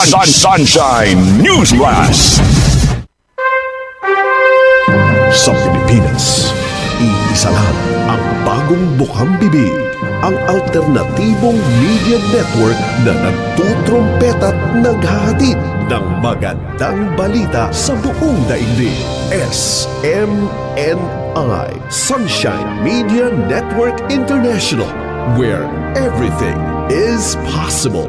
Sunshine News Blast. Sa Pilipinas, iisa lang ang bagong bukang bibig, ang alternatibong media network na nagtutrumpet at naghahatid ng magandang balita sa buong daigdig. SMNI, Sunshine Media Network International, where everything is possible.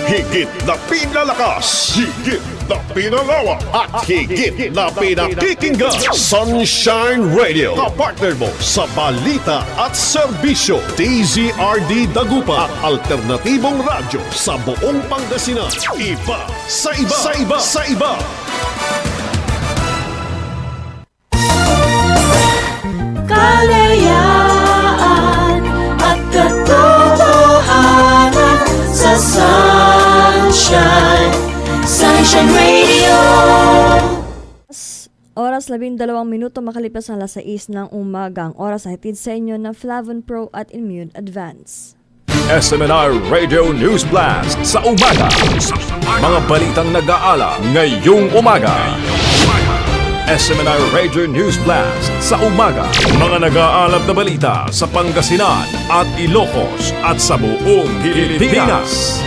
Higit na pinalakas, higit na pinalawak, at higit na pinakikinggan. Sunshine Radio, kapartner mo sa balita at serbisyo. DZRD Dagupan, ang alternatibong radyo sa buong Pangasinan. Iba sa iba, sa iba, sa iba. Kalayaan at katotohanan sa Sunshine Radio. Oras 12 minuto makalipas ang alas 6 ng umaga. Ang oras ay hatid sa inyo ng Flavon Pro at Immune Advance. SMNI Radio News Blast sa umaga. Mga balitang nag-aala ngayong umaga. SMNI Radio News Blast sa umaga. Mga nag-aalab na balita sa Pangasinan at Ilocos at sa buong Pilipinas.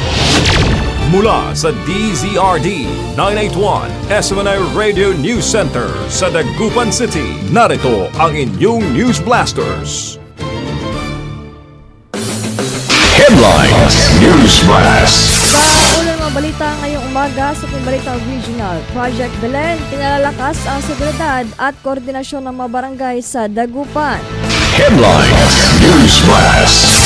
Mula sa DZRD 981 SMNI Radio News Center sa Dagupan City, narito ang inyong News Blasters. Headlines News Blast. Sa unang mga balita ngayong umaga sa Balita Regional, Project Belen, pinalalakas ang seguridad at koordinasyon ng mga barangay sa Dagupan. Headlines News Blast.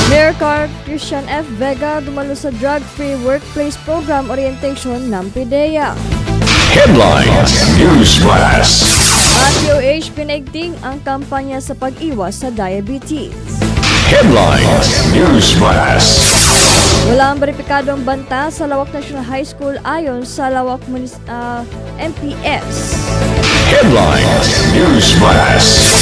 Mayor Carl Christian F. Vega dumalo sa Drug-Free Workplace Program Orientation ng PIDEA. Headlines News Blast. At DOH pinaigting ang kampanya sa pag-iwas sa diabetes. Headlines News Blast. Walang beripikadong banta sa Lawak National High School ayon sa Lawak MPS. Headlines News Blast.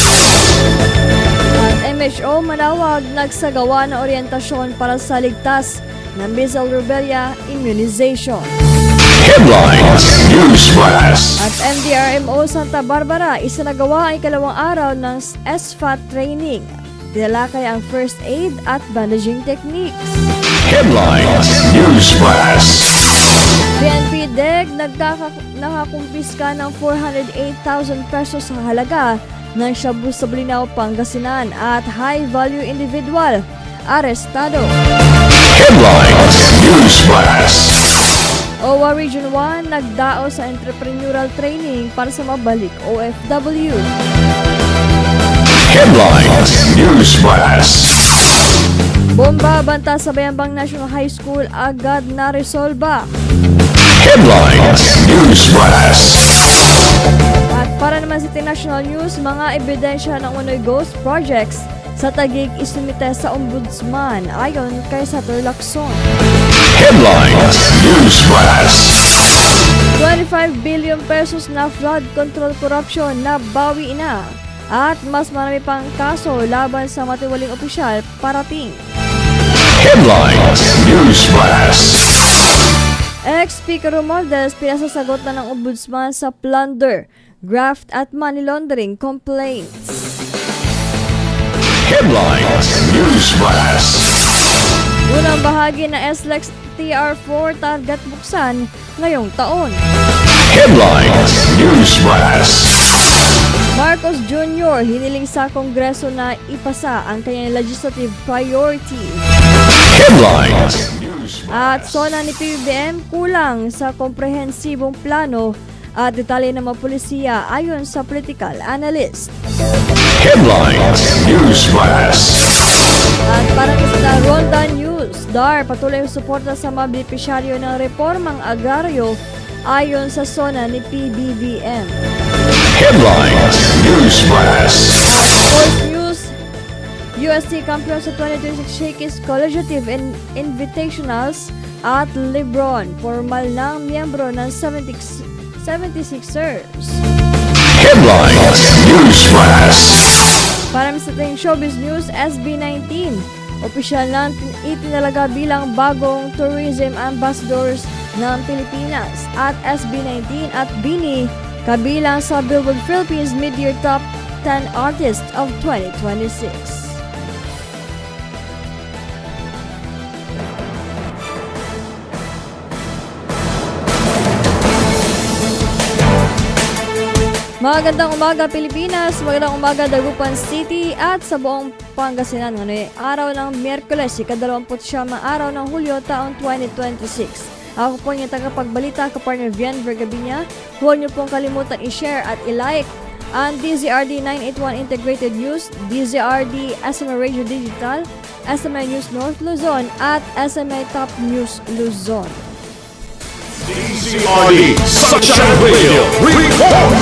At MHO manawag nagsagawa ng orientasyon para sa ligtas ng measles rubella immunization. Headlines News Blast. At MDRMO Santa Barbara isinagawa ang ikalawang araw ng SFAT training. Tinalakay ang first aid at bandaging techniques. Headlines News Blast. PNP DEG nakakumpiska ng 408,000 pesos sa halaga ng shabu sa Bolinao, Pangasinan at high-value individual arestado. Headlines News Blast. OWA Region 1 nagdao sa entrepreneurial training para sa mabalik OFW. Headlines News Blast. Bomba banta sa Bayambang National High School agad na resolba. Headlines News Blast. At para naman sa international news, mga ebidensya ng Unoy Ghost Projects sa Taguig isumite sa Ombudsman ayon kay Sator Lacson. Headlines News Blast. 25 billion pesos na flood control corruption na bawi na. At mas marami pang kaso laban sa matiwaling opisyal parating. Headlines News Blast. Ex-Speaker Romualdez pinasasagot na ng Ombudsman sa plunder, graft at money laundering complaints. Headlines News Blast. Unang bahagi na SLEX TR4 target buksan ngayong taon. Headlines News Blast. Marcos Jr. hiniling sa Kongreso na ipasa ang kanyang legislative priority. Headlines News Blast. At SONA ni PBBM kulang sa komprehensibong plano at detalye ng mga pulisya ayon sa political analyst. Headlines News Blast. At para sa Ronda News, DAR patuloy ang suporta sa mga benepisyaryo ng reformang agraryo ayon sa SONA ni PBBM. Headlines News Blast. Sports News, UST kampiyon sa 2026 Shakey's Collegiative and Invitationals at LeBron, formal ng miyembro ng 76ers. Headlines News Blast. Para sa ating showbiz news, SB19, opisyal na itinalaga bilang bagong tourism ambassadors ng Pilipinas at SB19 at BINI kabilang sa Billboard Philippines Mid-Year Top 10 Artists of 2026. Magandang umaga Pilipinas, magandang umaga Dagupan City at sa buong Pangasinan. Ngayong araw ng Miyerkules, ika-29 araw ng Hulyo taong 2026. Ako po yung tagapagbalita, kapartner Vian Vergabinya. Huwag niyo pong kalimutan i-share at i-like ang DZRD 981 Integrated News, DZRD SMA Radio Digital, SMA News North Luzon at SMA Top News Luzon. DZRD Sunshine Radio Report!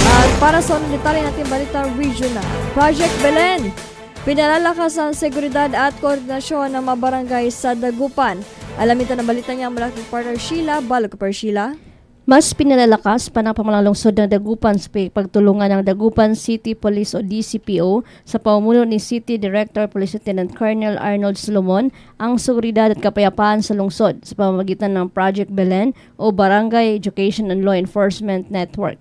At para sa unang detalye natin balita regional, Project Belen, pinalalakas ang seguridad at koordinasyon ng mga barangay sa Dagupan. Alamin na balita niya mula kay partner Sheila. Balo ka pa Sheila. Mas pinalalakas pa ng pamalalungsod ng Dagupan sa pagtulungan ng Dagupan City Police o DCPO sa pamumuno ni City Director Police Lieutenant Colonel Arnold Solomon ang seguridad at kapayapaan sa lungsod sa pamamagitan ng Project Belen o Barangay Education and Law Enforcement Network.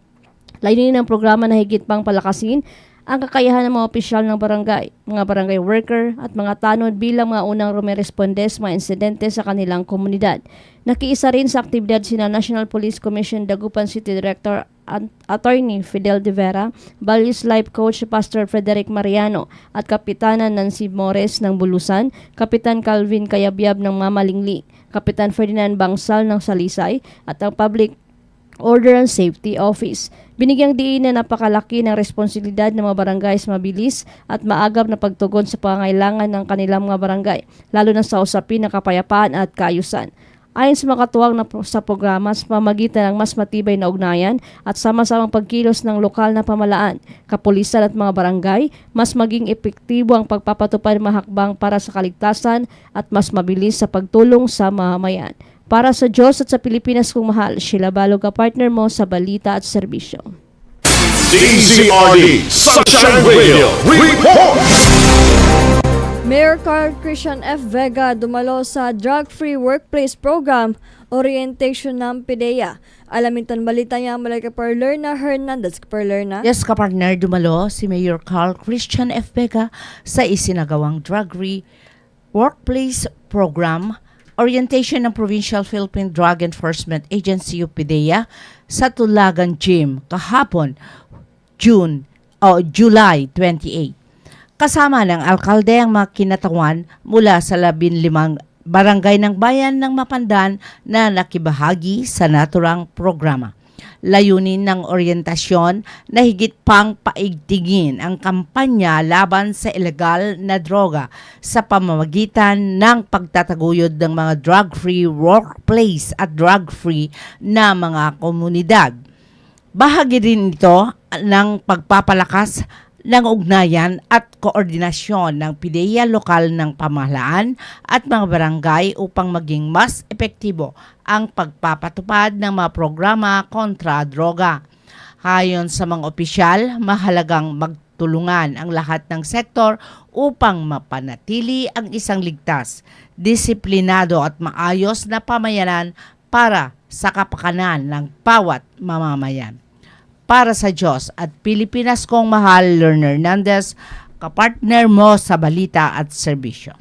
Layunin ng programa na higit pang palakasin ang kakayahan ng mga opisyal ng barangay, mga barangay worker at mga tanod bilang mga unang rumeresponde sa mga insidente sa kanilang komunidad. Nakiisa rin sa aktibidad sina National Police Commission Dagupan City Director Attorney Fidel De Vera, Values Life Coach Pastor Frederick Mariano at Kapitana Nancy Mores ng Bulusan, Kapitan Calvin Kayabyab ng Mamalingli, Kapitan Ferdinand Bangsal ng Salisay at ang Public Order and Safety Office. Binigyang diin na napakalaki ng responsibilidad ng mga barangay sa mabilis at maagap na pagtugon sa pangangailangan ng kanilang mga barangay, lalo na sa usapin ng kapayapaan at kaayusan. Ayon sa mga katuwang sa programa sa pamagitan ng mas matibay na ugnayan at sama-samang pagkilos ng lokal na pamalaan, kapulisan at mga barangay, mas maging epektibo ang pagpapatupad ng mga hakbang para sa kaligtasan at mas mabilis sa pagtulong sa mamamayan. Para sa Diyos at sa Pilipinas kong mahal, Sheila Balog ka partner mo sa balita at serbisyo. DZRD Sunshine Radio Report! Mayor Carl Christian F. Vega dumalo sa Drug-Free Workplace Program Orientation ng PIDEA. Alamin tan balita niya mula kay Perlerna Hernandez. Perlerna? Yes, kapartner, dumalo si Mayor Carl Christian F. Vega sa isinagawang Drug-Free Workplace Program Orientation ng Provincial Philippine Drug Enforcement Agency o PIDEA sa Tulagan Gym kahapon, July 28. Kasama ng alkalde ang mga kinatawan mula sa 15 barangay ng bayan ng Mapandan na nakibahagi sa naturang programa. Layunin ng oryentasyon na higit pang paigtingin ang kampanya laban sa ilegal na droga sa pamamagitan ng pagtataguyod ng mga drug-free workplace at drug-free na mga komunidad. Bahagi rin ito ng pagpapalakas ng ugnayan at koordinasyon ng PIDEA lokal ng pamahalaan at mga barangay upang maging mas epektibo ang pagpapatupad ng mga programa kontra droga. Ayon sa mga opisyal, mahalagang magtulungan ang lahat ng sektor upang mapanatili ang isang ligtas, disiplinado at maayos na pamayanan para sa kapakanan ng bawat mamamayan. Para sa Diyos at Pilipinas kong mahal, Lerner Hernandez, kapartner mo sa balita at serbisyo.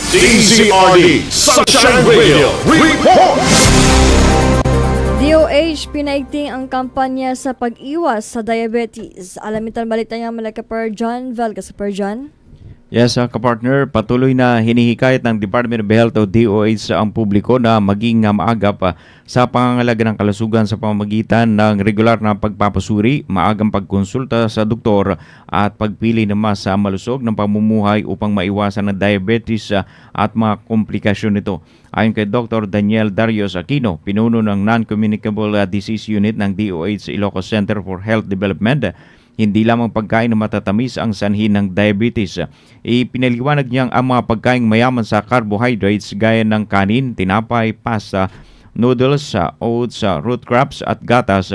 DZRD Sunshine Radio Report! DOH pinaigting ang kampanya sa pag-iwas sa diabetes. Alamin tan balita niya mula kay John Velgas. John? Yes, kapartner, patuloy na hinihikayat ng Department of Health o DOH ang publiko na maging maagap sa pangangalaga ng kalusugan sa pamamagitan ng regular na pagpapasuri, maagang pagkonsulta sa doktor at pagpili ng mas malusog ng pamumuhay upang maiwasan ang diabetes at mga komplikasyon nito. Ayon kay Dr. Daniel Darius Aquino, pinuno ng Non-Communicable Disease Unit ng DOH Ilocos Center for Health Development, hindi lamang pagkain na matatamis ang sanhi ng diabetes. Ipinaliwanag niyang ang mga pagkain mayaman sa carbohydrates gaya ng kanin, tinapay, pasta, noodles, oats, root crops at gatas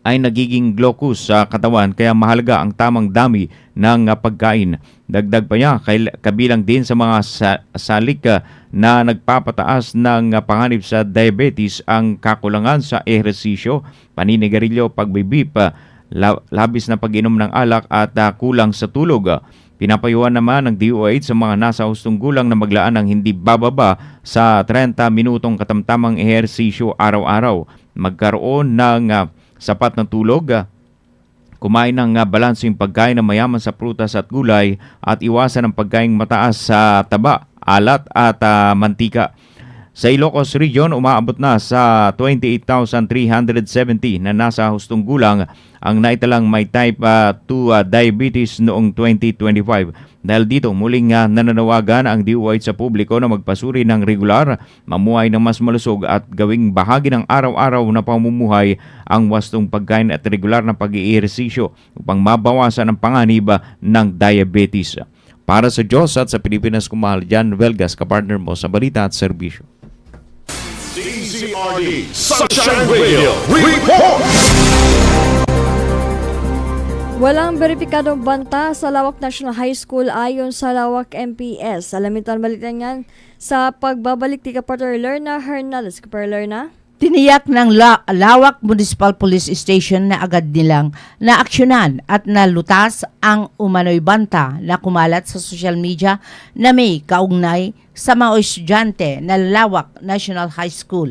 ay nagiging glucose sa katawan kaya mahalaga ang tamang dami ng pagkain. Dagdag pa niya, kabilang din sa mga salik na nagpapataas ng panganib sa diabetes ang kakulangan sa ehersisyo, paninigarilyo, pagbibip, labis na pag-inom ng alak at kulang sa tulog. Pinapayuhan naman ng DOH sa mga nasa hustong gulang na maglaan ng hindi bababa sa 30 minutong katamtamang ehersisyo araw-araw, magkaroon ng sapat na tulog, kumain ng balanseng pagkain na mayaman sa prutas at gulay at iwasan ang pagkain mataas sa taba, alat at mantika. Sa Ilocos Region, umaabot na sa 28,370 na nasa hustong gulang ang naitalang may type 2 diabetes noong 2025. Dahil dito, muling nananawagan ang DOH sa publiko na magpasuri ng regular, mamuhay ng mas malusog at gawing bahagi ng araw-araw na pamumuhay ang wastong pagkain at regular na pag-iihersisyo upang mabawasan ang panganib ng diabetes. Para sa Diyos at sa Pilipinas, kumahal Jan Velgas, kapartner mo sa balita at serbisyo. DZRD Sunshine Radio Report! Walang beripikadong banta sa Lawak National High School ayon sa Lawak MPS. Alamin ang balita niyan sa pagbabalik ni Kapartner Lerna Hernandez. Kapartner Lerna? Tiniyak ng Lawak Municipal Police Station na agad nilang naaksyonan at nalutas ang umano'y banta na kumalat sa social media na may kaugnay sa mga estudyante na Lawak National High School.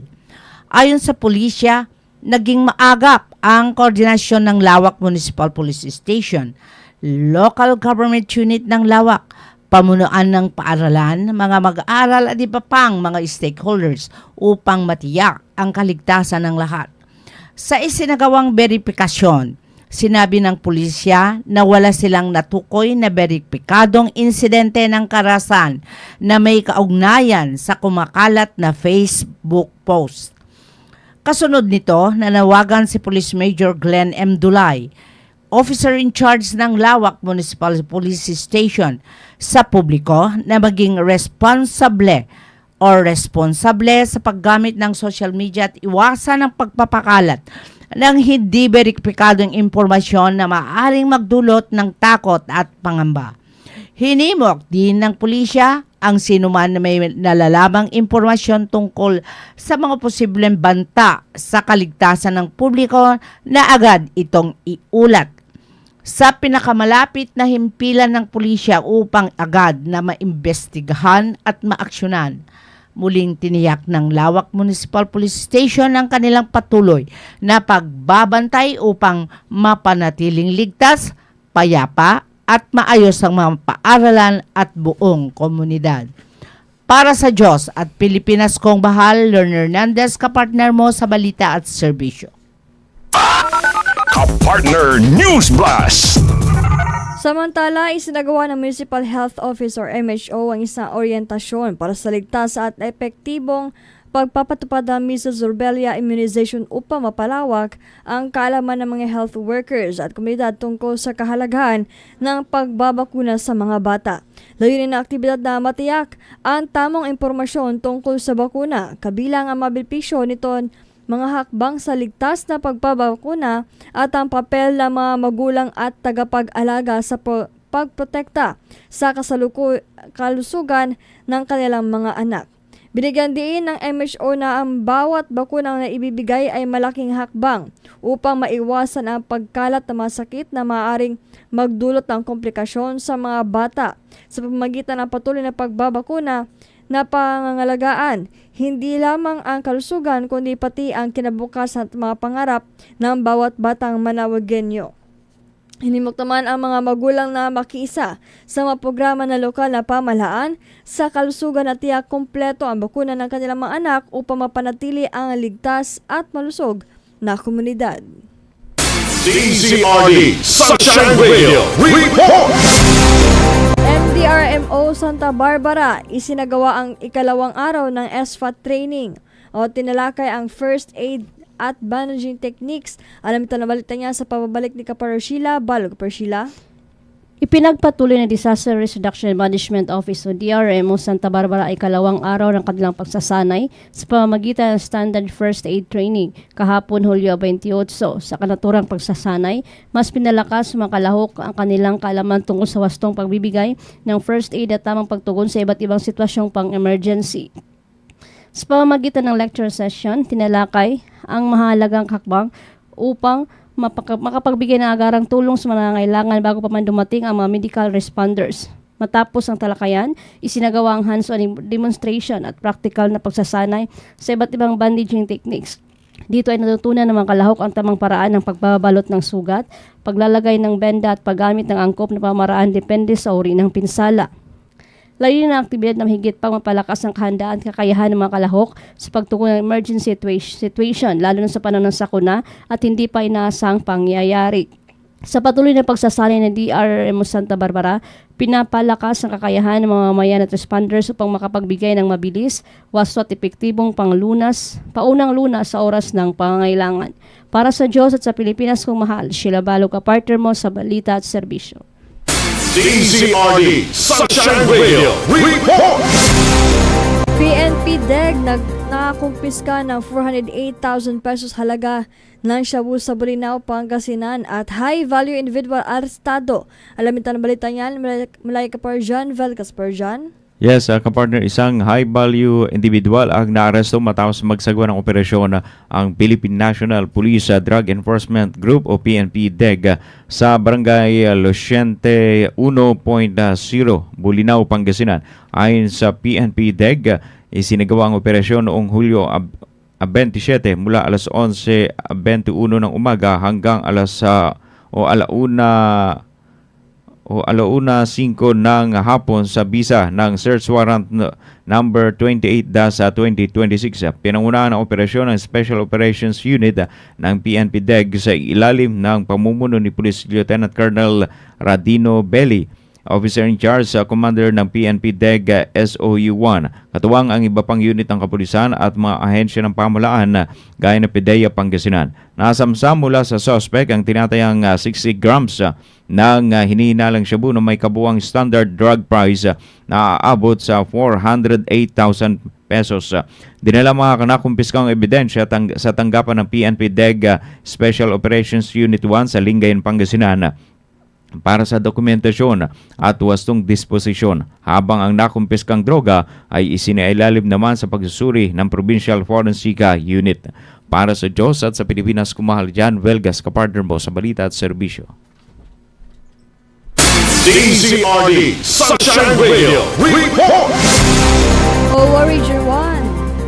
Ayon sa pulisya, naging maagap ang koordinasyon ng Lawak Municipal Police Station, Local Government Unit ng Lawak, pamunuan ng paaralan, mga mag-aaral at iba pang mga stakeholders upang matiyak ang kaligtasan ng lahat. Sa isinagawang verifikasyon, sinabi ng pulisya na wala silang natukoy na beripikadong insidente ng karahasan na may kaugnayan sa kumakalat na Facebook post. Kasunod nito, nanawagan si Police Major Glenn M. Dulay, officer in charge ng Lawak Municipal Police Station, sa publiko na maging responsable sa paggamit ng social media at iwasan ang pagpapakalat ng hindi beripikadong impormasyon na maaaring magdulot ng takot at pangamba. Hinimok din ng pulisya ang sinuman na may nalalamang impormasyon tungkol sa mga posibleng banta sa kaligtasan ng publiko na agad itong iulat sa pinakamalapit na himpilan ng pulisya upang agad na maimbestigahan at maaksyonan. Muling tiniyak ng Lawak Municipal Police Station ang kanilang patuloy na pagbabantay upang mapanatiling ligtas, payapa at maayos ang mga paaralan at buong komunidad. Para sa Diyos at Pilipinas kong bahal, Lerna Hernandez, kapartner mo sa balita at serbisyo. Kapartner News Blast! Samantala, isinagawa ng Municipal Health Office or MHO ang isang oryentasyon para sa ligtas at epektibong pagpapatupad ng measles rubella immunization upang mapalawak ang kaalaman ng mga health workers at komunidad tungkol sa kahalagahan ng pagbabakuna sa mga bata. Layunin na aktibidad na matiyak ang tamang impormasyon tungkol sa bakuna, kabilang ang mabenepisyo nito, mga hakbang sa ligtas na pagbabakuna at ang papel ng mga magulang at tagapag-alaga sa pagprotekta sa kalusugan ng kanilang mga anak. Binigyan din ng MHO na ang bawat bakunang na ibibigay ay malaking hakbang upang maiwasan ang pagkalat ng mga sakit na maaaring magdulot ng komplikasyon sa mga bata sa pamamagitan ng patuloy na pagbabakuna na pangangalagaan hindi lamang ang kalusugan kundi pati ang kinabukasan at mga pangarap ng bawat batang Manawagenyo. Hinimok naman ang mga magulang na makiisa sa mga programa ng lokal na pamahalaan sa kalusugan at tiyak kompleto ang bakuna ng kanilang mga anak upang mapanatili ang ligtas at malusog na komunidad. DZRD Sunshine Radio Report! MDRMO Santa Barbara isinagawa ang ikalawang araw ng SFAT training o tinalakay ang first aid at bandaging techniques. Alam ito na balita niya sa pababalik ni Kaparo Sheila. Balo, Kaparo Sheila. Ipinagpatuloy ng Disaster Risk Reduction and Management Office o DRMO Santa Barbara ay kalawang araw ng kanilang pagsasanay sa pamamagitan ng Standard First Aid Training kahapon Hulyo 28. Sa kanaturang pagsasanay, mas pinalakas makalahok ang kanilang kaalaman tungkol sa wastong pagbibigay ng first aid at tamang pagtugon sa iba't ibang sitwasyong pang-emergency. Sa pamamagitan ng lecture session, tinalakay ang mahalagang hakbang upang makapagbigay ng agarang tulong sa mga nangangailangan bago pa man dumating ang mga medical responders. Matapos ang talakayan, isinagawa ang hands-on demonstration at practical na pagsasanay sa iba't ibang bandaging techniques. Dito ay natutunan ng mga kalahok ang tamang paraan ng pagbabalot ng sugat, paglalagay ng benda at paggamit ng angkop na pamaraan depende sa uri ng pinsala. Layunin ng aktibidad na mahigit pang mapalakas ang kahandaan at kakayahan ng mga kalahok sa pagtugon ng emergency situation, lalo na sa panahon ng sakuna at hindi pa inaasang pangyayari. Sa patuloy na pagsasanay ng DRMO Santa Barbara, pinapalakas ang kakayahan ng mga mamayan at responders upang makapagbigay ng mabilis, wasto at epektibong paunang lunas sa oras ng pangangailangan. Para sa Diyos at sa Pilipinas kong mahal, Sheila Balog, kapartner mo sa balita at serbisyo. DZRD Sunshine Radio Report! PNP DEG nakakumpiska ng 408,000 pesos halaga ng shabu sa Bolinao, Pangasinan at high-value individual arestado. Alamin tayo ng balita niyan, Malay Kaparjan, Vel Kasparjan. Yes, kapartner, isang high-value individual ang naaresto matapos magsagawa ng operasyon ang Philippine National Police Drug Enforcement Group o PNP-DEG sa Barangay Luciente 1.0, Bolinao, Pangasinan. Ayon sa PNP-DEG, isinagawa ang operasyon noong Hulyo 27 mula alas 11:21 ng umaga hanggang alauna 5 ng hapon sa bisa ng search warrant number 28-2026. Pinangunahan ang operasyon ng Special Operations Unit ng PNP-DEG sa ilalim ng pamumuno ni Police Lieutenant Colonel Radino Belli, Officer in charge sa Commander ng PNP-DEG SOU-1. Katuwang ang iba pang unit ng kapulisan at mga ahensya ng pamahalaan gaya ng PDEA Pangasinan. Nasamsam mula sa suspect ang tinatayang 60 grams ng hinihinalang shabu na may kabuwang standard drug price na aabot sa 408,000 pesos. Dinala mga nakumpiskang ebidensya sa tanggapan ng PNP-DEG Special Operations Unit 1 sa Lingayen, Pangasinan para sa dokumentasyon at wastong disposisyon, habang ang nakumpiskang droga ay isinailalim naman sa pagsusuri ng Provincial Forensic Unit. Para sa Diyos at sa Pilipinas, kumahal Jan Velgas, kapartner mo sa balita at serbisyo. DZRD Sunshine Radio Report! OWA Region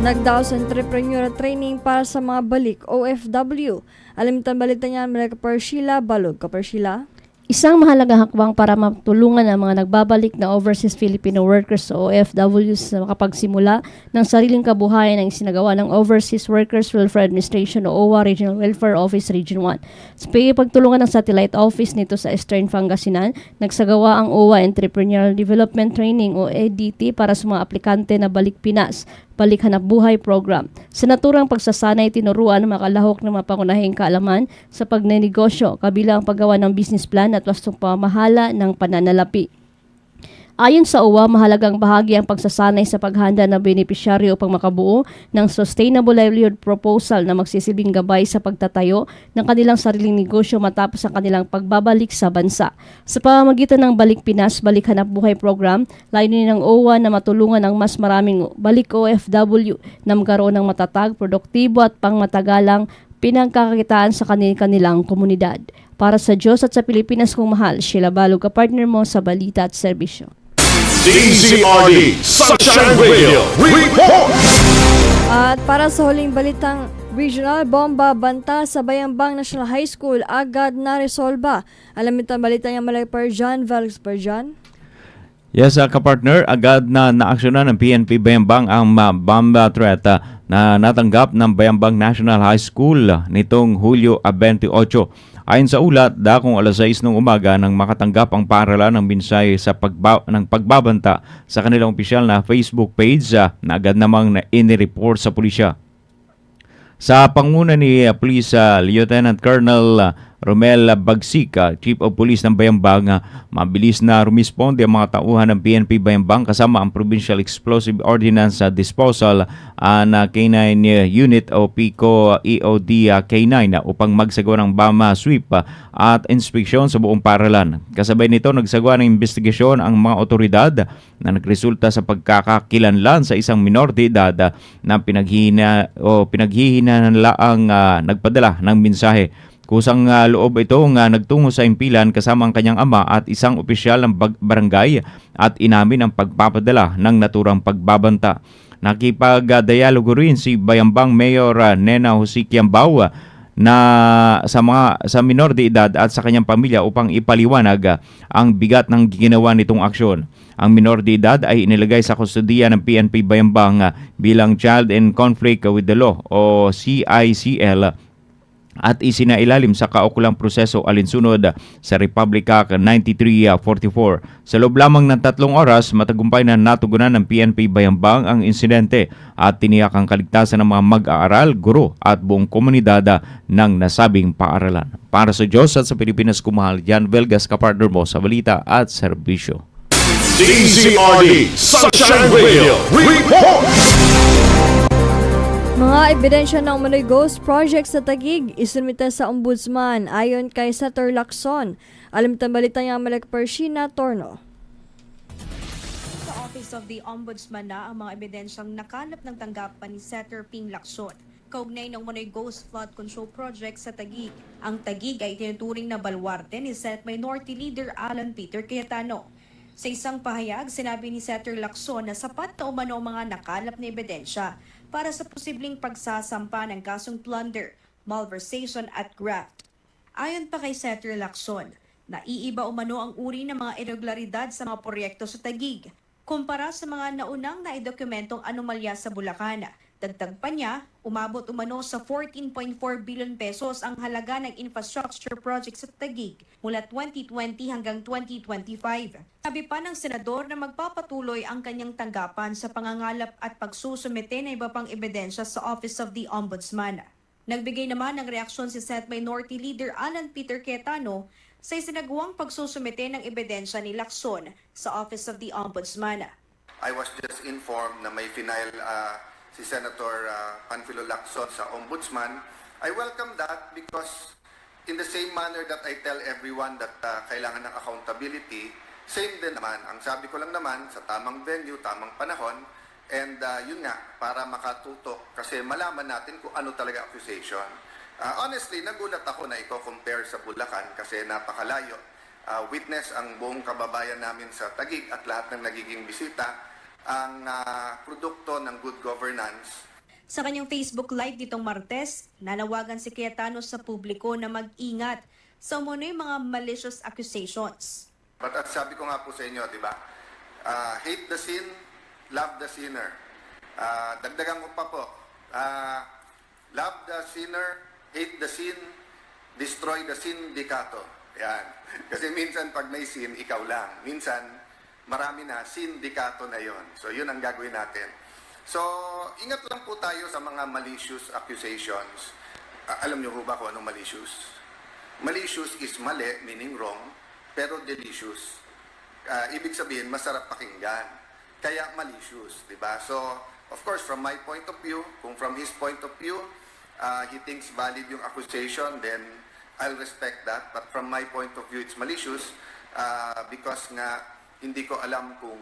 1, nagdaos entrepreneur training para sa mga balik OFW. Alamin tayo balita niyan, Malay Kaparshila Balog, Kaparshila. Isang mahalagang hakbang para matulungan ang mga nagbabalik na overseas Filipino workers o OFWs na makapagsimula ng sariling kabuhayan ang isinagawa ng Overseas Workers Welfare Administration o OWA Regional Welfare Office Region 1. Sa pagtulungan ng satellite office nito sa Eastern Pangasinan, nagsagawa ang OWA Entrepreneurial Development Training o EDT para sa mga aplikante na balik Pinas, Balik Hanap Buhay Program. Sa naturang pagsasanay, tinuruan ng makalahok ng mapangunahing kaalaman sa pagnenegosyo, kabilang ang paggawa ng business plan at wastong pamahala ng pananalapi. Ayon sa OWA, mahalagang bahagi ang pagsasanay sa paghanda ng benepisyaryo upang makabuo ng sustainable livelihood proposal na magsisilbing gabay sa pagtatayo ng kanilang sariling negosyo matapos ang kanilang pagbabalik sa bansa. Sa pamamagitan ng Balik Pinas, Balik Hanap Buhay Program, layunin ng OWA na matulungan ang mas maraming balik OFW na magkaroon ng matatag, produktibo at pangmatagalang pinagkakakitaan sa kanilang komunidad. Para sa Diyos at sa Pilipinas kong mahal, Sheila Balog, kapartner mo sa balita at serbisyo. DZRD Sunshine Radio Report! At para sa huling balitang regional, bomba banta sa Bayambang National High School agad na resolba. Alamin tayo balita niya, Malay Parjan, Valks Parjan. Yes, kapartner, agad na naaksyonan ng PNP Bayambang ang bomb threat na natanggap ng Bayambang National High School nitong Hulyo 28. Ayon sa ulat, dakong alas 6 ng umaga nang makatanggap ang paaralan ng minsay sa pagbabanta sa kanilang opisyal na Facebook page na agad namang inireport sa pulisya. Sa panguna ni Police Lieutenant Colonel Romel Bagsik, Chief of Police ng Bayambang, mabilis na rumisponde ang mga tauhan ng PNP Bayambang kasama ang Provincial Explosive Ordnance Disposal na K9 Unit o PICO EOD K9 upang magsagawa ng BAMA sweep at inspeksyon sa buong paralan. Kasabay nito, nagsagawa ng investigasyon ang mga otoridad na nagresulta sa pagkakakilanlan sa isang minor de edad na pinaghihinalaang nagpadala ng mensahe. Kusang loob itong nagtungo sa impilan kasama ang kanyang ama at isang opisyal ng barangay at inamin ang pagpapadala ng naturang pagbabanta. Nakipagdialogo rin si Bayambang Mayor Nena Jose Kiambao na sa minor de edad at sa kanyang pamilya upang ipaliwanag ang bigat ng ginawa nitong aksyon. Ang minor de edad ay inilagay sa kustodiya ng PNP Bayambang bilang Child in Conflict with the Law o CICL at isinailalim sa kaukulang proseso alinsunod sa Republic Act 9344. Sa loob lamang ng 3 oras, matagumpay na natugunan ng PNP Bayambang ang insidente at tiniyak ang kaligtasan ng mga mag-aaral, guro at buong komunidad ng nasabing paaralan. Para sa Diyos at sa Pilipinas kumahal, Jan Velgas, kapartner mo sa balita at serbisyo. DZRD Sunshine Radio Report! Mga ebidensya ng Manoy Ghost Project sa Taguig isinumite sa Ombudsman ayon kay Senator Lacson. Alam itang balita niya Malek Pershina Torno. Sa Office of the Ombudsman na ang mga ebidensyang nakalap ng tanggapan ni Senator Ping Lacson kaugnay ng Manoy Ghost Flood Control Project sa Taguig. Ang Taguig ay tinuturing na baluarte ni Senate Minority Leader Alan Peter Cayetano. Sa isang pahayag, sinabi ni Senator Lacson na sapat na umano ang mga nakalap na ebidensya para sa posibleng pagsasampa ng kasong plunder, malversation at graft. Ayon pa kay Senator Lacson, naiiba umano ang uri ng mga irregularidad sa mga proyekto sa Taguig kumpara sa mga naunang naidokumentong anomalya sa Bulacan. Dagdag pa niya, umabot umano sa 14.4 billion pesos ang halaga ng infrastructure project sa Taguig mula 2020 hanggang 2025. Sabi pa ng senador na magpapatuloy ang kanyang tanggapan sa pangangalap at pagsusumite ng iba pang ebidensya sa Office of the Ombudsman. Nagbigay naman ng reaksyon si Senate Minority Leader Alan Peter Cayetano sa isinagawang pagsusumite ng ebidensya ni Lacson sa Office of the Ombudsman. I was just informed na may final si Senator Panfilo Lacson sa Ombudsman. I welcome that because in the same manner that I tell everyone that kailangan ng accountability, same din naman. Ang sabi ko lang naman, sa tamang venue, tamang panahon, and yun nga, para makatutok kasi malaman natin kung ano talaga accusation. Honestly, nagulat ako na i-compare sa Bulacan kasi napakalayo. Witness ang buong kababayan namin sa Taguig at lahat ng nagiging bisita ang produkto ng good governance. Sa kanyang Facebook Live ditong Martes, nanawagan si Cayetano sa publiko na mag-ingat sa umunoy mga malicious accusations. But at sabi ko nga po sa inyo, di ba? Hate the sin, love the sinner. Dagdagan ko pa po. Love the sinner, hate the sin, destroy the sindikato. Yan. Kasi minsan pag may sin, ikaw lang. Minsan, marami na, sindikato na yon. So, yun ang gagawin natin. So, ingat lang po tayo sa mga malicious accusations. Alam niyo ba kung anong malicious? Malicious is mali, meaning wrong, pero delicious. Ibig sabihin, masarap pakinggan. Kaya malicious, di ba? So, of course, from my point of view, kung from his point of view, he thinks valid yung accusation, then I'll respect that. But from my point of view, it's malicious because nga, hindi ko alam kung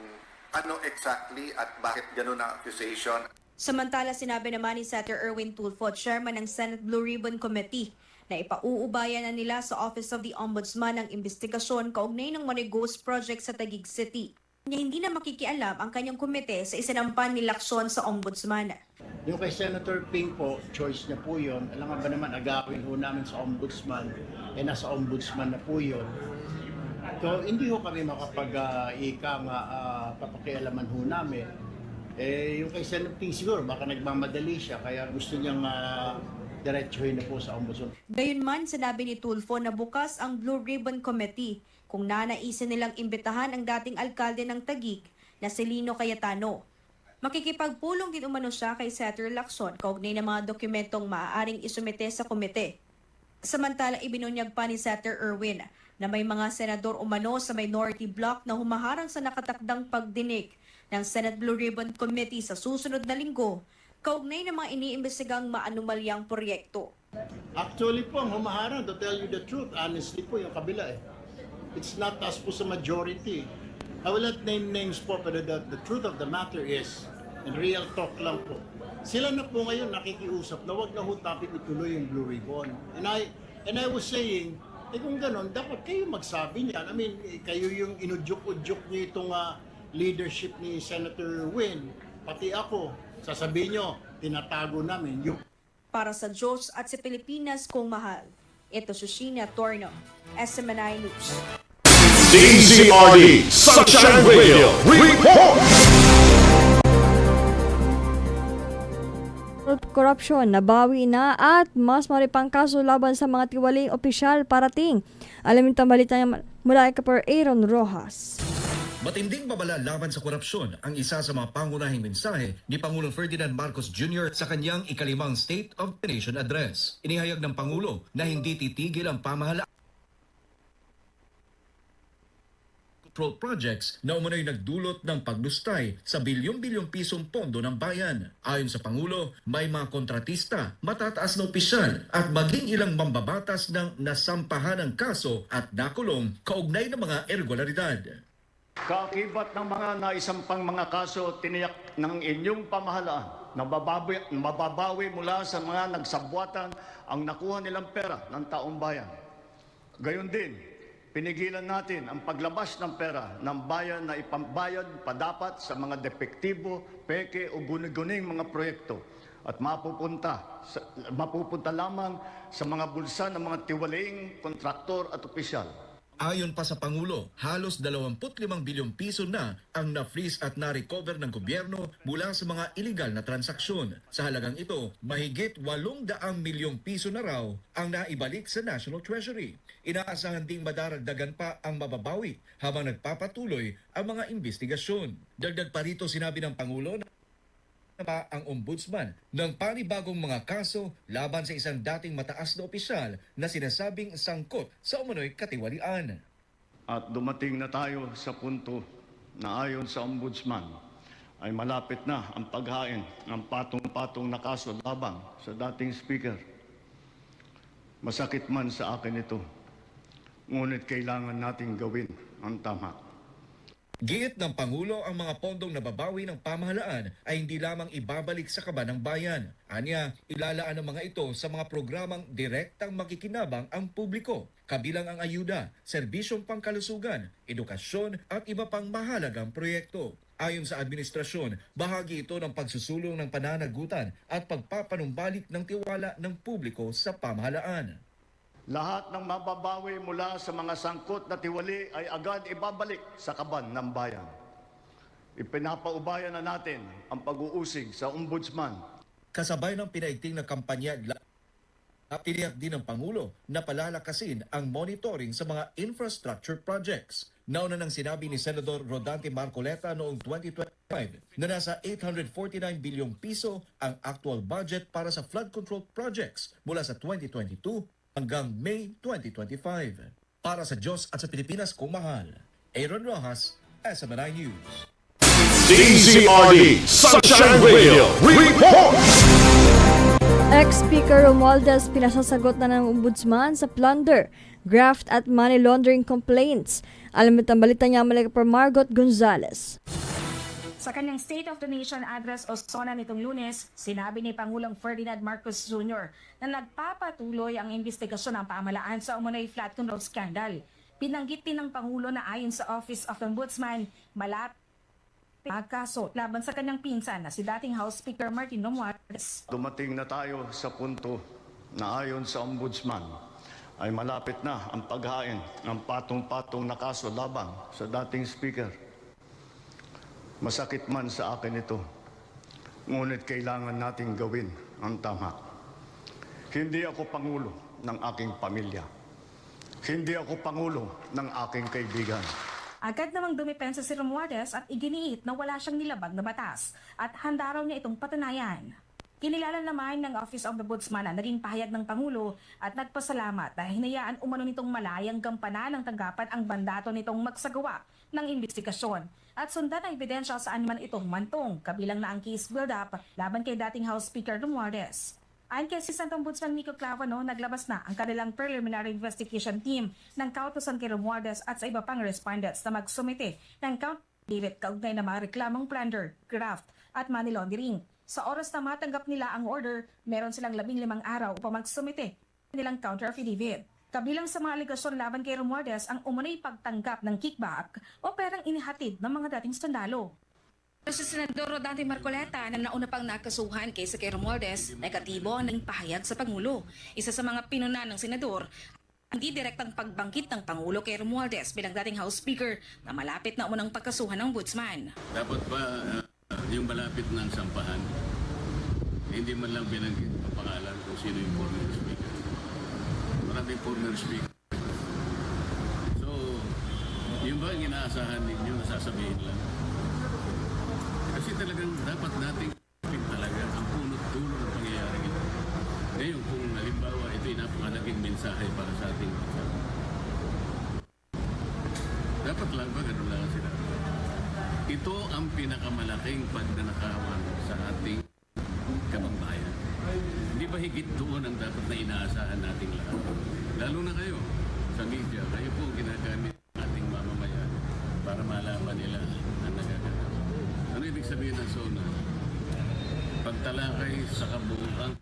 ano exactly at bakit ganun ang accusation. Samantala, sinabi naman ni Senator Erwin Tulfo, Chairman ng Senate Blue Ribbon Committee, na ipauubayan na nila sa Office of the Ombudsman ang investigasyon kaugnay ng Manoy Ghost Project sa Taguig City. Hindi na makikialam ang kanyang komite sa isinampan ni Lacson sa Ombudsman. Yung kay Senator Ping po, choice niya po yun. Alam nga ba naman, agawin ho namin sa Ombudsman, nasa Ombudsman na po yun. So, hindi ho kami papakialaman ho namin. Yung kay Senator Ping siguro, baka nagmamadali siya, kaya gusto niyang diretsuhin na po sa Ombudsman. Gayunman, sinabi ni Tulfo na bukas ang Blue Ribbon Committee kung nanaisin nilang imbitahan ang dating alkalde ng Taguig na si Lino Cayetano. Makikipagpulong din umano siya kay Senator Lacson kaugnay ng mga dokumentong maaaring isumite sa komite. Samantalang ibinunyag pa ni Senator Erwin na may mga senador umano sa minority bloc na humaharang sa nakatakdang pagdinig ng Senate Blue Ribbon Committee sa susunod na linggo, kaugnay ng mga iniimbestigang maanumalyang proyekto. Actually po, ang humaharang, to tell you the truth, honestly po, yung kabila eh. It's not us po sa majority. I will not name names po, pero the truth of the matter is, in real talk lang po, sila na po ngayon nakikiusap na wag na ho topic ituloy yung Blue Ribbon. And I was saying, kung ganon, dapat kayo magsabi niyan. I mean, kayo yung inudyok-udyok niyo itong leadership ni Senator Win, pati ako, sasabihin nyo, tinatago namin yung... Para sa Diyos at sa Pilipinas kong mahal, ito si Sheena Torno, SMNI News. DZRD Sunshine Radio Report! Korupsyon, nabawi na at mas maripang kaso laban sa mga tiwaling opisyal parating. Alamin ang balita niya mula kay Kapar Aaron Rojas. Matinding babala laban sa korupsyon ang isa sa mga pangunahing mensahe ni Pangulong Ferdinand Marcos Jr. sa kanyang ikalimang State of the Nation Address. Inihayag ng Pangulo na hindi titigil ang pamahalaan control projects na umano'y nagdulot ng paglustay sa bilyong-bilyong pisong pondo ng bayan. Ayon sa Pangulo, may mga kontratista, matataas na opisyal at maging ilang mambabatas ng nasampahan ng kaso at nakulong kaugnay ng mga irregularidad. Kaakibat ng mga naisampang mga kaso, tiniyak ng inyong pamahalaan na mababawi mula sa mga nagsabwatan ang nakuha nilang pera ng taong bayan. Gayon din, pinigilan natin ang paglabas ng pera ng bayan na ipambayad padapat sa mga depektibo, peke o guni-guning mga proyekto at mapupunta lamang sa mga bulsa ng mga tiwalaing kontraktor at opisyal. Ayon pa sa Pangulo, halos 25 bilyong piso na ang na-freeze at na-recover ng gobyerno mula sa mga iligal na transaksyon. Sa halagang ito, mahigit 800 milyong piso na raw ang naibalik sa National Treasury. Inaasahan ding madaragdagan pa ang mababawi habang nagpapatuloy ang mga investigasyon. Dagdag pa rito sinabi ng Pangulo na pa ang ombudsman ng panibagong mga kaso laban sa isang dating mataas na opisyal na sinasabing sangkot sa umano'y katiwalian. At dumating na tayo sa punto na ayon sa ombudsman ay malapit na ang paghain ng patong-patong na kaso labang sa dating speaker. Masakit man sa akin ito, ngunit kailangan nating gawin ang tama. Giit ng Pangulo ang mga pondong nababawi ng pamahalaan ay hindi lamang ibabalik sa kaban ng bayan. Anya, ilalaan ang mga ito sa mga programang direktang makikinabang ang publiko, kabilang ang ayuda, serbisyong pangkalusugan, edukasyon at iba pang mahalagang proyekto. Ayon sa administrasyon, bahagi ito ng pagsusulong ng pananagutan at pagpapanumbalik ng tiwala ng publiko sa pamahalaan. Lahat ng mababawi mula sa mga sangkot na tiwali ay agad ibabalik sa kaban ng bayan. Ipinapaubayan na natin ang pag-uusig sa ombudsman. Kasabay ng pinaigting na kampanya, tiniyak din ng Pangulo na palalakasin ang monitoring sa mga infrastructure projects. Nauna nang sinabi ni Senador Rodante Marcoleta noong 2025 na nasa 849 bilyong piso ang actual budget para sa flood control projects mula sa 2022 hanggang May 2025. Para sa Diyos at sa Pilipinas kung mahal, Aaron Rojas, SMNI News. DZRD Sunshine Radio Report! Ex-Speaker Romualdez pinasasagot na ng ombudsman sa plunder, graft at money laundering complaints. Alam mo ang balita niya mula kay Margot Gonzalez. Sa kanyang State of the Nation Address o SONA nitong Lunes, sinabi ni Pangulong Ferdinand Marcos Jr. na nagpapatuloy ang investigasyon ng pamahalaan sa umano'y flood control scandal. Pinanggit din ng Pangulo na ayon sa Office of the Ombudsman, malapit ang kaso laban sa kanyang pinsan na si dating House Speaker Martin Romualdez. Dumating na tayo sa punto na ayon sa Ombudsman ay malapit na ang paghain ng patong-patong na kaso laban sa dating Speaker. Masakit man sa akin ito, ngunit kailangan nating gawin ang tama. Hindi ako pangulo ng aking pamilya. Hindi ako pangulo ng aking kaibigan. Agad namang dumipensa si Romualdez at iginiit na wala siyang nilabag na batas at handa raw niya itong patunayan. Kinilala naman ng Office of the Ombudsman na naging pahayag ng Pangulo at nagpasalamat na hinayaan umano nitong malayang gampanan ng tanggapan ang mandato nitong magsagawa ng investigasyon at sundan ang ebidensya saan man itong mantong, kabilang na ang case build-up laban kay dating House Speaker Romualdez. Ayon kay Assistant Ombudsman Miko Clavano, naglabas na ang kanilang preliminary investigation team ng kautusan kay Romualdez at sa iba pang respondents na magsumite ng count affidavit kaugnay na mga reklamong plunder, graft at money laundering. Sa oras na matanggap nila ang order, meron silang 15 araw upang magsumite nilang counter affidavit. Kabilang sa mga aligasyon laban kay Romualdez ang umano'y pagtanggap ng kickback o perang inihatid ng mga dating sundalo. Si Senador Rodante Marcoleta na nauna pang nakasuhan kaysa kay Romualdez, negatibo ang naging pahayag sa Pangulo. Isa sa mga pinuna ng Senador, hindi direktang pagbangkit ng Pangulo kay Romualdez bilang dating House Speaker na malapit na umunang pagkasuhan ng Ombudsman. Dapat ba yung malapit ng sampahan, hindi man lang binanggit ang pangalan kung sino yung former speaker. Maraming former speaker. So, yung ba ang inaasahan ninyo na sasabihin lang? Kasi talagang dapat nating talaga ang punot-dulo ng pangyayaring ito. Ngayon, kung halimbawa ito'y napakalaking mensahe para sa ating bansa, dapat lang ba ganun lang sila? Ito ang pinakamalaking pagnanakawan sa ating kabangbayan. Hindi ba higit doon ang dapat na inaasahan nating lahat? Lalo na kayo sa media, kayo po ginagamit ng ating mamamayan para malaman nila ang nagaganap. Ano ibig sabihin ng SONA? Pagtalakay sa kabuuan.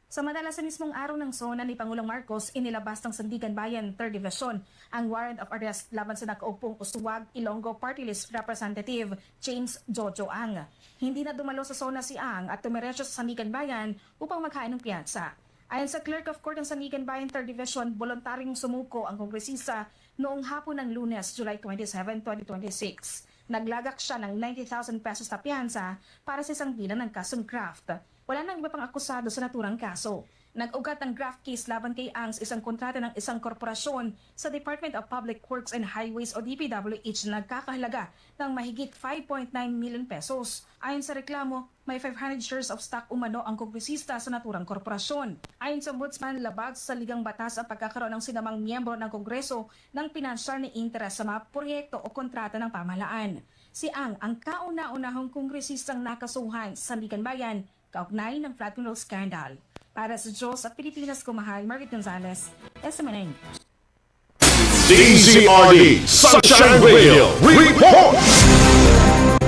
Samantala sa mismong araw ng SONA ni Pangulong Marcos, inilabas ng Sandigan Bayan 3rd Division ang warrant of arrest laban sa nakaupong Usuwag Ilonggo Party List Representative James Jojo Ang. Hindi na dumalo sa SONA si Ang at tumiretso sa Sandigan Bayan upang maghain ng piyansa. Ayon sa Clerk of Court ng Sandigan Bayan 3rd Division, voluntaryong sumuko ang kongresista noong hapon ng Lunes, July 27, 2026. Naglagak siya ng 90,000 pesos na piyansa para sa isang bilang ng kasong graft. Wala nang iba pang akusado sa naturang kaso. Nag-ugat ng graft case laban kay Ang sa isang kontrata ng isang korporasyon sa Department of Public Works and Highways o DPWH na nagkakahalaga ng mahigit 5.9 million pesos. Ayon sa reklamo, may 500 shares of stock umano ang kongresista sa naturang korporasyon. Ayon sa Ombudsman, labag sa ligang batas ang pagkakaroon ng sinamang miyembro ng Kongreso ng pinansyal na interes sa mga proyekto o kontrata ng pamahalaan. Si Ang kauna-unahong kongresistang nakasuhan sa Sandigan Bayan kaugnay ng flood control scandal. Para sa Diyos at Pilipinas, kumahal, Margaret Gonzalez, SMNA. DZRD Sunshine Radio Report!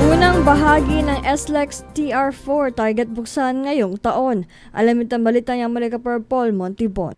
Unang bahagi ng SLEX TR4 target buksan ngayong taon. Alamin ang balita niya muli ka Paul Montibon.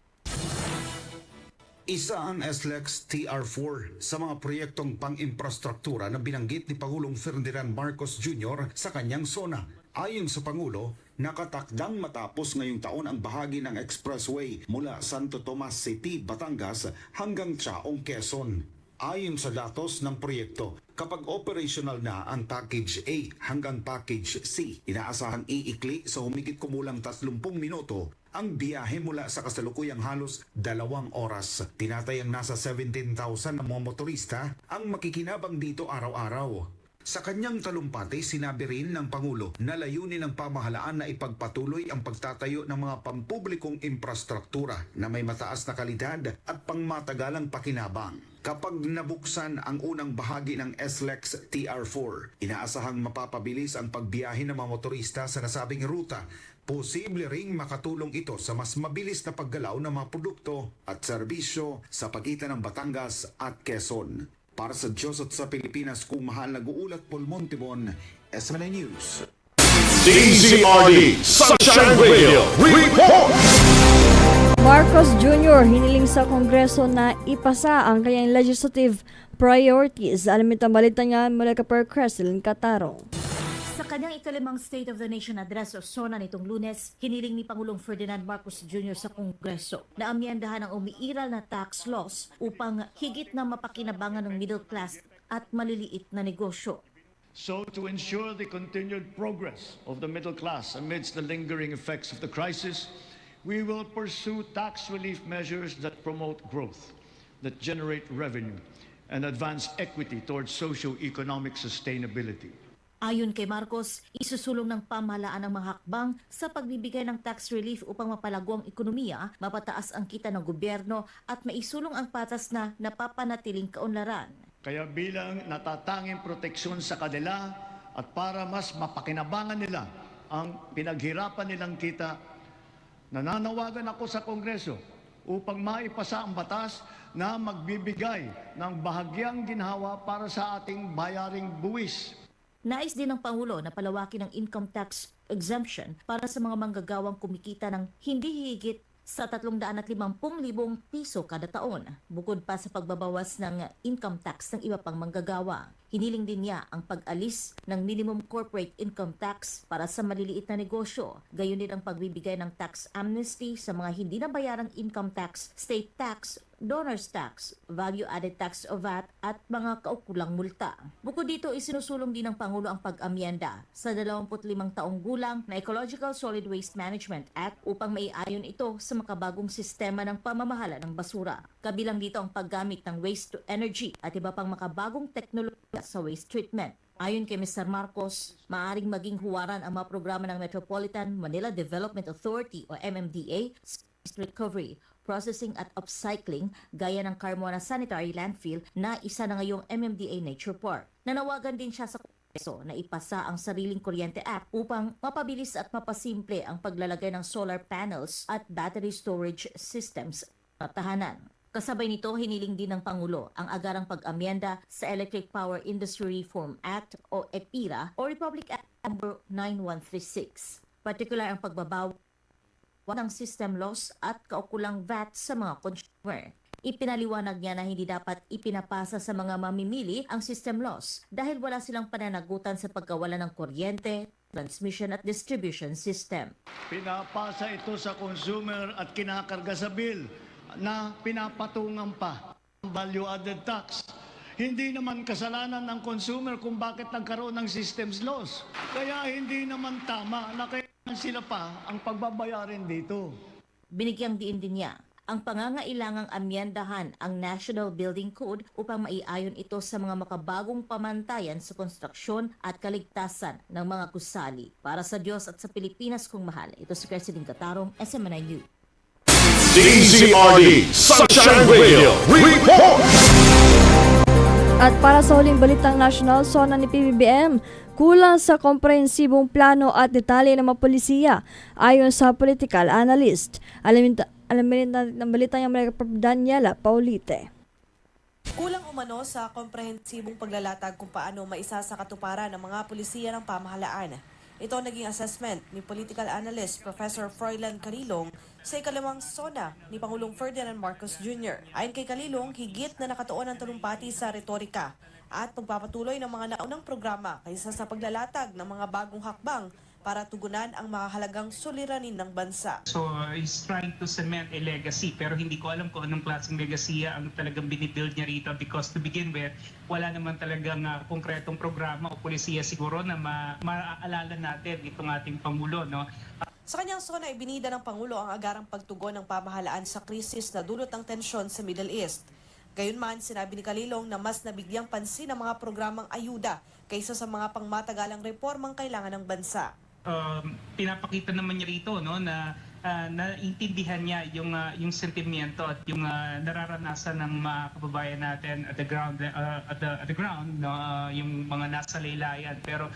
Isa ang SLEX TR4 sa mga proyektong pang-infrastruktura na binanggit ni Pangulong Ferdinand Marcos Jr. sa kanyang SONA. Ayon sa Pangulo, nakatakdang matapos ngayong taon ang bahagi ng expressway mula Santo Tomas City, Batangas hanggang Chaong, Quezon. Ayon sa datos ng proyekto, kapag operational na ang Package A hanggang Package C, inaasahang iikli sa humigit kumulang 30 minuto ang biyahe mula sa kasalukuyang halos 2 oras. Tinatayang nasa 17,000 na mga motorista ang makikinabang dito araw-araw. Sa kanyang talumpati, sinabi rin ng Pangulo na layunin ng pamahalaan na ipagpatuloy ang pagtatayo ng mga pampublikong infrastruktura na may mataas na kalidad at pangmatagalang pakinabang. Kapag nabuksan ang unang bahagi ng SLEX TR4, inaasahang mapapabilis ang pagbiyahe ng mga motorista sa nasabing ruta. Posible ring makatulong ito sa mas mabilis na paggalaw ng mga produkto at serbisyo sa pagitan ng Batangas at Quezon. Para sa Diyos at sa Pilipinas, kung mahal nag-uulat Paul Montibon, SMNA News. DZRD Sunshine Radio Report! Marcos Jr. hiniling sa Kongreso na ipasa ang kanyang legislative priorities. Alamin ang balita niya mula ka Crescel Catarong. Sa kanyang ikalimang State of the Nation Address o SONA nitong Lunes, hiniling ni Pangulong Ferdinand Marcos Jr. sa Kongreso na amyendahan ang umiiral na tax laws upang higit na mapakinabangan ng middle class at maliliit na negosyo. So to ensure the continued progress of the middle class amidst the lingering effects of the crisis, we will pursue tax relief measures that promote growth, that generate revenue, and advance equity towards socio-economic sustainability. Ayon kay Marcos, isusulong ng pamahalaan ang mga hakbang sa pagbibigay ng tax relief upang mapalago ang ekonomiya, mapataas ang kita ng gobyerno at maisulong ang patas na napapanatiling kaunlaran. Kaya bilang natatanging proteksyon sa kanila at para mas mapakinabangan nila ang pinaghirapan nilang kita, nananawagan ako sa Kongreso upang maipasa ang batas na magbibigay ng bahagyang ginhawa para sa ating bayaring buwis. Nais din ng Pangulo na palawakin ang income tax exemption para sa mga manggagawang kumikita ng hindi higit sa 350,000 piso kada taon, bukod pa sa pagbabawas ng income tax ng iba pang manggagawa. Hiniling din niya ang pag-alis ng minimum corporate income tax para sa maliliit na negosyo, gayon din ang pagbibigay ng tax amnesty sa mga hindi nabayarang income tax, state tax, donor's tax, value-added tax o VAT at mga kaukulang multa. Bukod dito, isinusulong din ng Pangulo ang pag-amyenda sa 25 taong gulang na Ecological Solid Waste Management Act upang maiayon ito sa makabagong sistema ng pamamahala ng basura. Kabilang dito ang paggamit ng waste to energy at iba pang makabagong teknolohiya sa waste treatment. Ayon kay Mr. Marcos, maaaring maging huwaran ang mga programa ng Metropolitan Manila Development Authority o MMDA, recovery, processing at upcycling gaya ng Carmona Sanitary Landfill na isa na ngayong MMDA Nature Park. Nanawagan din siya sa Kongreso na ipasa ang Sariling Kuryente Act upang mapabilis at mapasimple ang paglalagay ng solar panels at battery storage systems sa tahanan. Kasabay nito, hiniling din ng Pangulo ang agarang pag-amyenda sa Electric Power Industry Reform Act o EPIRA o Republic Act No. 9136. Partikular ang pagbabaw ng system loss at kaukulang VAT sa mga consumer. Ipinaliwanag niya na hindi dapat ipinapasa sa mga mamimili ang system loss dahil wala silang pananagutan sa pagkawala ng kuryente, transmission at distribution system. Pinapasa ito sa consumer at kinakarga sa bill na pinapatungan pa ang value-added tax. Hindi naman kasalanan ng consumer kung bakit nagkaroon ng systems loss. Kaya hindi naman tama na kailangan sila pa ang pagbabayarin dito. Binigyang diin din niya ang pangangailangang amyendahan ang National Building Code upang maiayon ito sa mga makabagong pamantayan sa konstruksyon at kaligtasan ng mga gusali. Para sa Diyos at sa Pilipinas kung mahal, ito si President Katarong, SMNI News. DZRD Sunshine Radio Report! At para sa huling balitang national, SONA ni PBBM, kulang sa komprehensibong plano at detalye ng mga polisiya ayon sa political analyst. Alamin natin ang balita niya mula kay Daniela Paulite. Kulang umano sa komprehensibong paglalatag kung paano maisasakatuparan ng mga polisiya ng pamahalaan. Ito ang naging assessment ni political analyst Professor Froilan Carilong sa ikalawang SONA ni Pangulong Ferdinand Marcos Jr. Ayon kay Carilong, higit na nakatuon ang talumpati sa retorika at pagpapatuloy ng mga naunang programa kaysa sa paglalatag ng mga bagong hakbang para tugunan ang mahalagang suliranin ng bansa. So he's trying to cement a legacy pero hindi ko alam kung anong klaseng legacy ang talagang binibuild niya rito because to begin with, wala naman talagang konkretong programa o polisiya siguro na maaalala natin itong ating Pangulo. No? Sa kanyang SONA, ibinida ng Pangulo ang agarang pagtugon ng pamahalaan sa krisis na dulot ng tensyon sa Middle East. Gayunman, sinabi ni Calilong na mas nabigyang pansin ang mga programang ayuda kaysa sa mga pangmatagalang reformang kailangan ng bansa. Pinapakita naman niya rito no na naintindihan niya yung sentimiento at yung nararanasan ng mga kababayan natin at the ground no, yung mga nasa laylayan, pero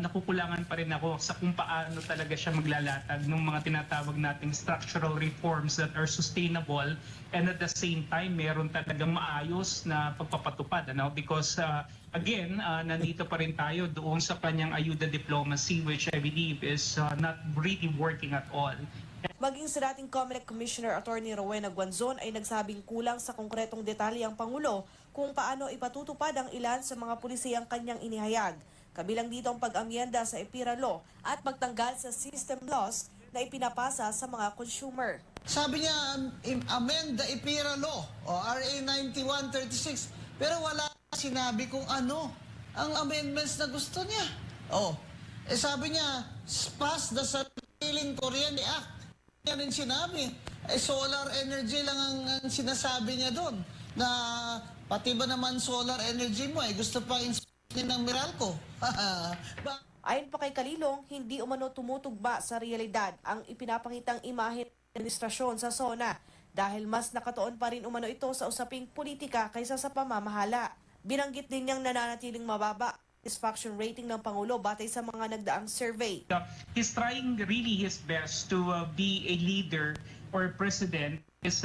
nakukulangan pa rin ako sa kung paano talaga siya maglalatag ng mga tinatawag nating structural reforms that are sustainable and at the same time meron talagang maayos na pagpapatupad, ano, because again, nandito pa rin tayo doon sa kanyang ayuda diplomacy, which I believe is not really working at all. Maging sa dating COMELEC Commissioner Attorney Rowena Guanzon ay nagsabing kulang sa konkretong detalye ang Pangulo kung paano ipatutupad ang ilan sa mga pulisiyang kanyang inihayag. Kabilang dito ang pag-amyenda sa EPIRA Law at pagtanggal sa system laws na ipinapasa sa mga consumer. Sabi niya, amend the EPIRA Law o RA 9136, pero wala sinabi kung ano ang amendments na gusto niya. Sabi niya, pass the Sariling Kuryente Act. Yan rin sinabi. Solar energy lang ang sinasabi niya doon. Na pati ba naman solar energy mo, gusto pa ng Meralco. Ayon pa kay Kalilong, hindi umano tumutugma sa realidad ang ipinapakitang imahe ng administrasyon sa SONA dahil mas nakatuon pa rin umano ito sa usaping politika kaysa sa pamamahala. Binanggit din niyang nananatiling mababa satisfaction rating ng Pangulo batay sa mga nagdaang survey. He's trying really his best to be a leader or president is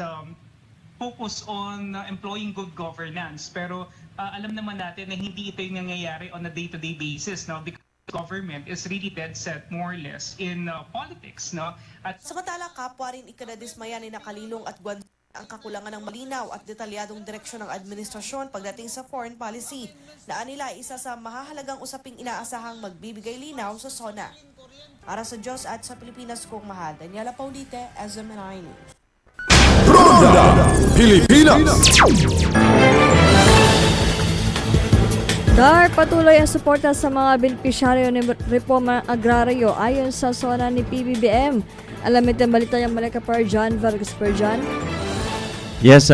focus on employing good governance. Pero alam naman natin na hindi ito yung nangyayari on a day-to-day basis, no? Because government is really dead set more or less in politics, no? At samantala, kapwa rin ikinadismaya ni Kalilong at Guan ang kakulangan ng malinaw at detalyadong direksyon ng administrasyon pagdating sa foreign policy na anila isa sa mahahalagang usaping inaasahang magbibigay linaw sa SONA. Para sa Diyos at sa Pilipinas kong mahal, Daniela Paulite, SMNI News. Ronda Pilipinas. Dar, patuloy ang suporta sa mga benepisyaryo ng reforma agraryo ayon sa SONA ni PBBM. Alam ito ang balita yung Malika Perjan, Vargas Perjan. Yes,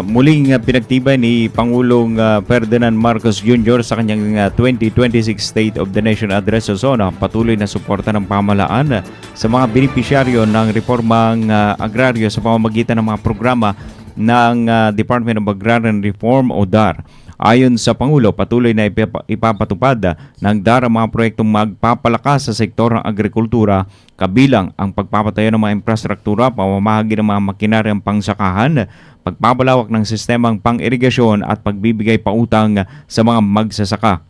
muling pinagtibay ni Pangulong Ferdinand Marcos Jr. sa kanyang 2026 State of the Nation Address sa SONA. Patuloy na suporta ng pamahalaan sa mga benepisyaryo ng reformang agraryo sa pamamagitan ng mga programa ng Department of Agrarian Reform o DAR. Ayon sa Pangulo, patuloy na ipapatupad ng DAR ang mga proyektong magpapalakas sa sektor ng agrikultura, kabilang ang pagpapatayo ng mga infrastruktura, pamamahagi ng mga makinaryang pangsakahan, pagpapalawak ng sistemang pang-irigasyon at pagbibigay pautang sa mga magsasaka.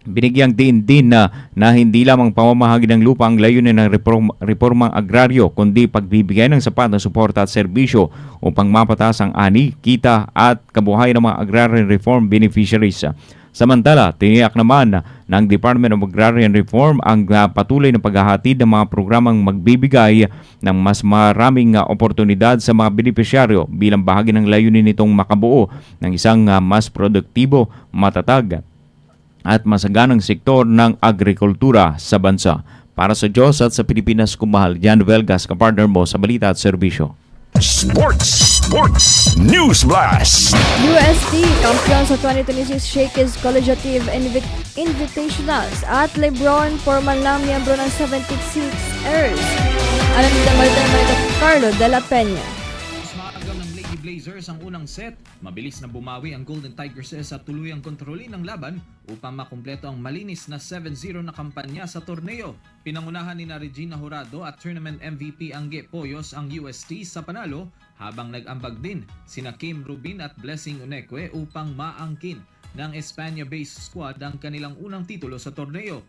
Binigyang diin din na hindi lamang pamamahagi ng lupa ang layunin ng reformang agraryo, kundi pagbibigay ng sapat na suporta at serbisyo upang mapataas ang ani, kita at kabuhayan ng mga agrarian reform beneficiaries. Samantala, tiniyak naman ng Department of Agrarian Reform ang patuloy na paghahatid ng mga programang magbibigay ng mas maraming oportunidad sa mga benepisyaryo bilang bahagi ng layunin nitong makabuo ng isang mas produktibo, matatag at masaganang sektor ng agrikultura sa bansa. Para sa Diyos at sa Pilipinas kumahal, Jan Velgas, kapartner mo sa balita at serbisyo. Sports News Blast. UST, kampiyon sa 2026 Shakey's Collegiative Invitationals at Lebron, formal na miyembro ng 76ers. Alam niyo ang balita ng Carlo de la Peña. Blazers ang unang set, mabilis na bumawi ang Golden Tigers sa tuluyang kontrolin ng laban upang makumpleto ang malinis na 7-0 na kampanya sa torneo. Pinangunahan ni Regina Jurado at Tournament MVP Angge Poyos ang UST sa panalo, habang nag-ambag din sina Kim Rubin at Blessing Unekwe upang maangkin ng Espanya-based squad ang kanilang unang titulo sa torneo.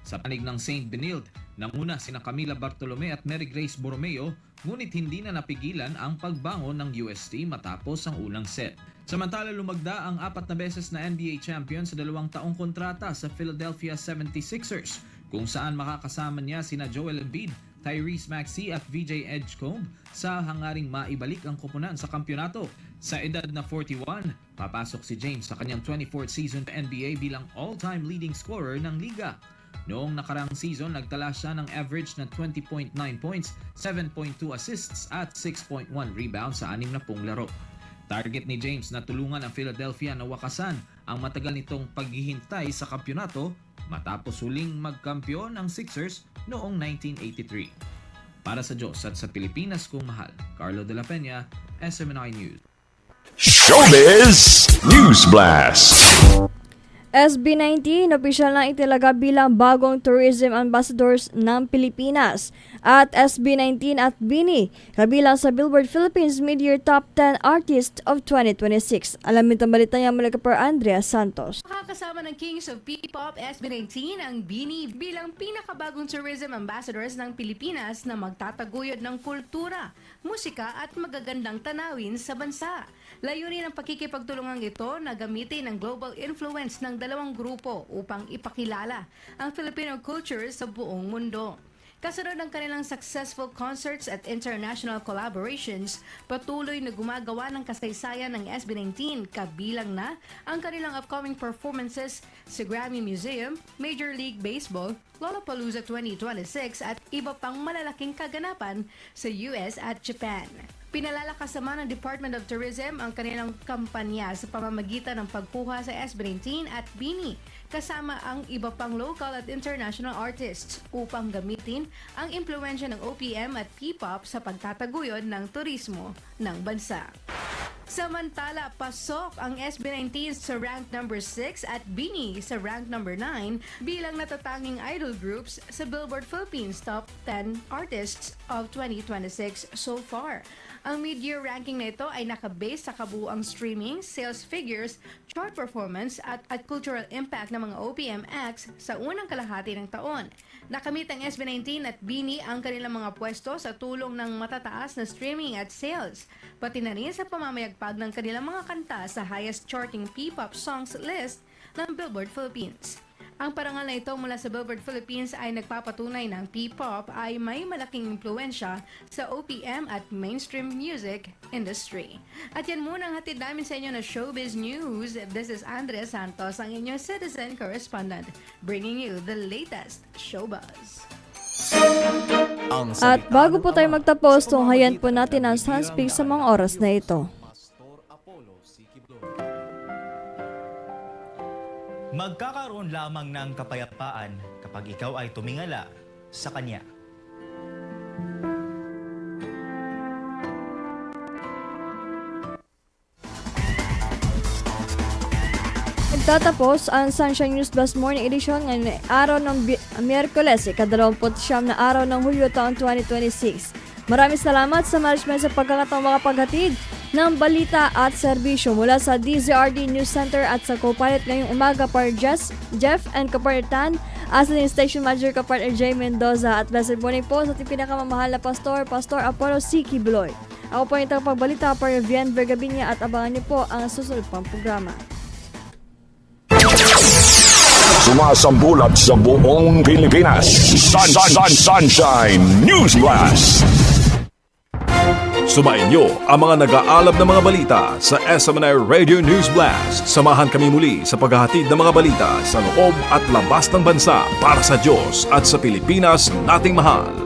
Sa panig ng St. Benilde, nanguna sina Camila Bartolome at Mary Grace Borromeo, ngunit hindi na napigilan ang pagbangon ng UST matapos ang unang set. Samantala, lumagda ang 4 na beses na NBA champion sa 2 taong kontrata sa Philadelphia 76ers, kung saan makakasama niya sina Joel Embiid, Tyrese Maxey at VJ Edgecombe sa hangaring maibalik ang koponan sa kampyonato. Sa edad na 41, papasok si James sa kanyang 24th season sa NBA bilang all-time leading scorer ng liga. Noong nakaraang season, nagtala siya ng average na 20.9 points, 7.2 assists at 6.1 rebounds sa 60 laro. Target ni James na tulungan ang Philadelphia na wakasan ang matagal nitong paghihintay sa kampyonato matapos huling magkampiyon ang Sixers noong 1983. Para sa Diyos at sa Pilipinas kung mahal, Carlo de la Peña, SMNI News. Showbiz News Blast. SB19, opisyal na italaga bilang bagong tourism ambassadors ng Pilipinas. At SB19 at BINI, kabilang sa Billboard Philippines Mid-Year Top 10 Artist of 2026. Alamin ang balita niya mula kay Andrea Santos. Makakasama ng Kings of P-Pop SB19 ang BINI bilang pinakabagong tourism ambassadors ng Pilipinas na magtataguyod ng kultura, musika at magagandang tanawin sa bansa. Layunin ng pakikipagtulungan ito na gamitin ang global influence ng dalawang grupo upang ipakilala ang Filipino culture sa buong mundo. Kasunod ng kanilang successful concerts at international collaborations, patuloy na gumagawa ng kasaysayan ng SB19, kabilang na ang kanilang upcoming performances sa Grammy Museum, Major League Baseball, Lollapalooza 2026 at iba pang malalaking kaganapan sa US at Japan. Pinalalakas naman ng Department of Tourism ang kanilang kampanya sa pamamagitan ng pagkuha sa SB19 at BINI kasama ang iba pang local at international artists upang gamitin ang impluwensya ng OPM at P-pop sa pagtataguyod ng turismo ng bansa. Samantala, pasok ang SB19 sa rank number 6 at BINI sa rank number 9 bilang natatanging idol groups sa Billboard Philippines Top 10 Artists of 2026 so far. Ang mid-year ranking na ito ay nakabase sa kabuuang streaming, sales figures, chart performance at cultural impact ng mga OPM acts sa unang kalahati ng taon. Nakamit ang SB19 at BINI ang kanilang mga pwesto sa tulong ng matataas na streaming at sales, pati na rin sa pamamayagpag ng kanilang mga kanta sa highest charting P-pop songs list ng Billboard Philippines. Ang parangal na ito mula sa Billboard Philippines ay nagpapatunay ng P-pop ay may malaking impluensya sa OPM at mainstream music industry. At yan muna ang hatid namin sa inyo na Showbiz News. This is Andres Santos, ang inyong citizen correspondent, bringing you the latest showbuzz. At bago po tayo magtapos, tunghayan po natin ang sunspeak sa mga oras na ito. Magkakaroon lamang ng kapayapaan kapag ikaw ay tumingala sa Kanya. Nagtatapos ang Sunshine News Plus Morning Edition ngayong araw ng Miyerkules, ika-29 na araw ng Hulyo taon 2026. Maraming salamat sa management sa pagkakataong makapaghatid ng balita at serbisyo mula sa DZRD News Center at sa co-pilot ngayong umaga par Jeff and Kapatid Tan, as in Station Manager Kapatid J. Mendoza at blessed morning po sa ating pinakamamahal na Pastor Apollo C. Kibloy. Ako po yung tagapagbalita par Vian Vergabinia at abangan niyo po ang susunod pang programa. Sumasambulat sa buong Pilipinas. Sunshine News Blast. Sumainyo ang mga nag-aalab na mga balita sa SMNI Radio News Blast. Samahan kami muli sa paghahatid ng mga balita sa loob at labas ng bansa para sa Diyos at sa Pilipinas nating mahal.